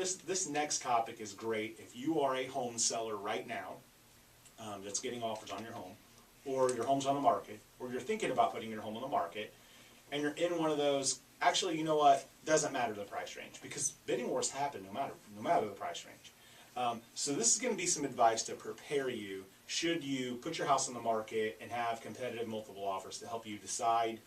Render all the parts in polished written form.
this next topic is great if you are a home seller right now that's getting offers on your home, or your home's on the market, or you're thinking about putting your home on the market, and you're in one of those. Actually, you know what? Doesn't matter the price range, because bidding wars happen no matter the price range. So this is going to be some advice to prepare you should you put your house on the market and have competitive multiple offers to help you decide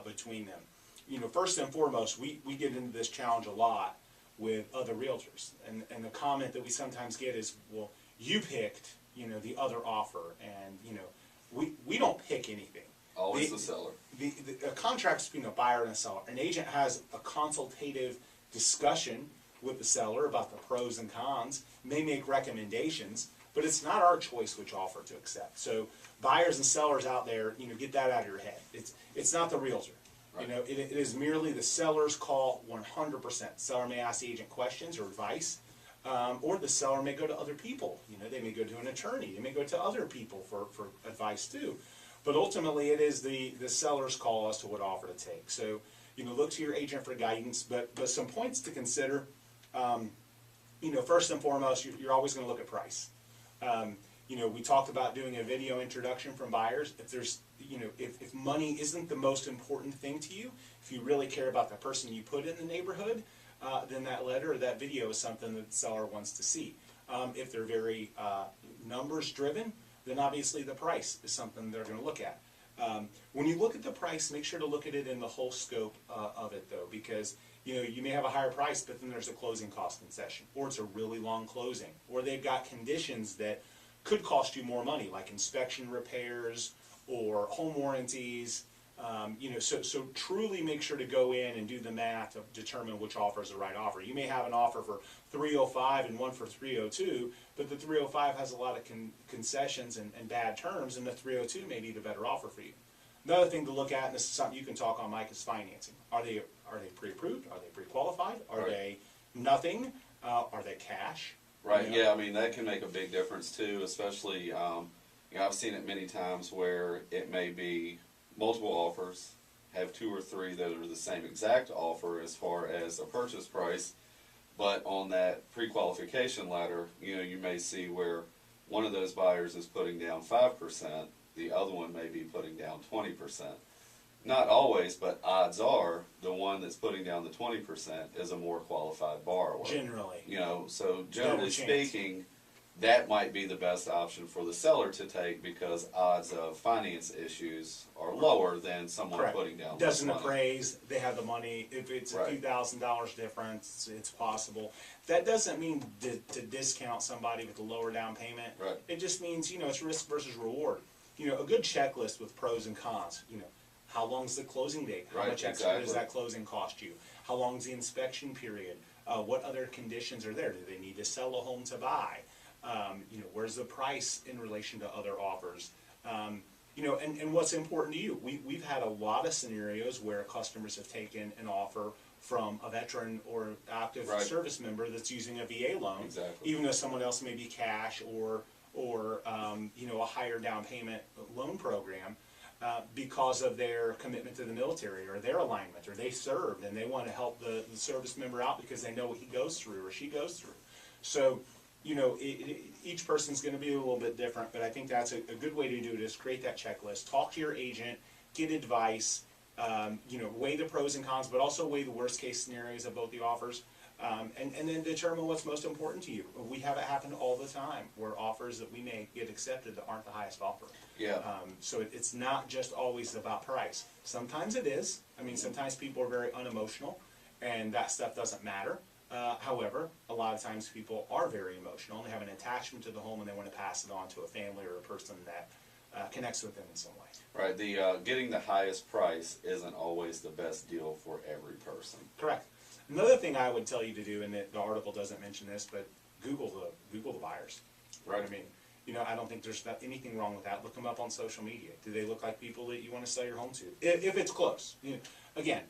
between them. You know, first and foremost, we get into this challenge a lot with other realtors, and the comment that we sometimes get is, well, you picked, you know, the other offer, and you know, we don't pick anything. Always the seller. A contract's between a buyer and a seller. An agent has a consultative discussion with the seller about the pros and cons, may make recommendations, but it's not our choice which offer to accept. So buyers and sellers out there, you know, get that out of your head. It's not the realtor. Right. You know, it is merely the seller's call 100%. Seller may ask the agent questions or advice, or the seller may go to other people. You know, they may go to an attorney. They may go to other people for advice too. But ultimately, it is the seller's call as to what offer to take. So, you know, look to your agent for guidance. But some points to consider. You know, first and foremost, you're always going to look at price. You know, we talked about doing a video introduction from buyers. If there's, you know, if money isn't the most important thing to you, if you really care about the person you put in the neighborhood, then that letter or that video is something that the seller wants to see. If they're very numbers driven, then obviously the price is something they're going to look at. When you look at the price, make sure to look at it in the whole scope of it, though, because you know, you may have a higher price, but then there's a closing cost concession, or it's a really long closing, or they've got conditions that could cost you more money, like inspection repairs or home warranties. You know, so truly make sure to go in and do the math to determine which offer is the right offer. You may have an offer for $305 and one for $302, but the $305 has a lot of concessions and bad terms, and the $302 may be the better offer for you. Another thing to look at, and this is something you can talk on, Mike, is financing. Are they pre-approved? Are they pre-qualified? Are they nothing? Are they cash? Right. You know? Yeah. I mean, that can make a big difference too. Especially, you know, I've seen it many times where it may be multiple offers, have 2 or 3 that are the same exact offer as far as a purchase price, but on that pre-qualification ladder, you know, you may see where one of those buyers is putting down 5%, the other one may be putting down 20%. Not always, but odds are the one that's putting down the 20% is a more qualified borrower. Generally. You know, so generally speaking, that might be the best option for the seller to take because odds of finance issues are lower than someone Correct. putting down Doesn't less money. appraise, they have the money. If it's a Right. few $1,000s difference, it's possible. That doesn't mean to discount somebody with a lower down payment. Right. It just means, you know, it's risk versus reward. You know, a good checklist with pros and cons, you know, how long's the closing date? How Right, much extra exactly. does that closing cost you? How long's the inspection period? What other conditions are there? Do they need to sell a home to buy? You know, where's the price in relation to other offers? You know, and what's important to you? We've had a lot of scenarios where customers have taken an offer from a veteran or active Right. service member that's using a VA loan, Exactly. even though someone else may be cash or you know, a higher down payment loan program. Because of their commitment to the military or their alignment, or they served and they want to help the service member out because they know what he goes through or she goes through. So, you know, each person's going to be a little bit different, but I think that's a good way to do it is create that checklist, talk to your agent, get advice, you know, weigh the pros and cons, but also weigh the worst case scenarios of both the offers. And then determine what's most important to you. We have it happen all the time where offers that we may get accepted that aren't the highest offer. Yeah. So it's not just always about price. Sometimes it is. I mean, sometimes people are very unemotional and that stuff doesn't matter. However, a lot of times people are very emotional and they have an attachment to the home and they want to pass it on to a family or a person that connects with them in some way. Right. The getting the highest price isn't always the best deal for every person. Correct. Another thing I would tell you to do, and the article doesn't mention this, but Google the buyers. Right. I mean, you know, I don't think there's anything wrong with that. Look them up on social media. Do they look like people that you want to sell your home to? If it's close. You know, again,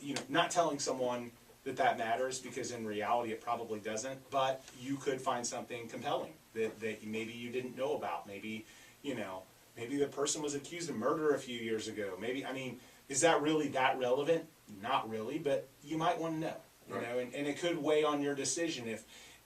you know, not telling someone that matters because in reality it probably doesn't, but you could find something compelling that maybe you didn't know about. Maybe, you know, maybe the person was accused of murder a few years ago. Maybe, I mean, is that really that relevant? Not really, but you might want to know. You Right. know, and it could weigh on your decision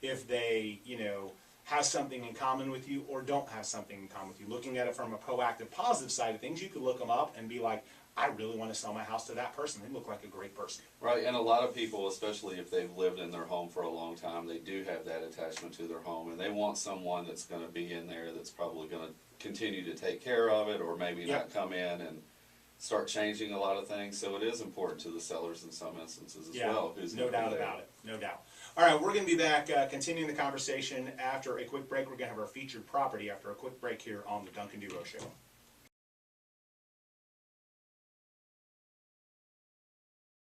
if they, you know, have something in common with you or don't have something in common with you. Looking at it from a proactive, positive side of things, you could look them up and be like, I really want to sell my house to that person. They look like a great person. Right, and a lot of people, especially if they've lived in their home for a long time, they do have that attachment to their home, and they want someone that's going to be in there that's probably going to continue to take care of it, or maybe Yep. not come in and start changing a lot of things. So it is important to the sellers in some instances as well. Who's no gonna be doubt there. about it. No doubt. All right, we're going to be back continuing the conversation after a quick break. We're going to have our featured property after a quick break here on the Duncan Duo Show.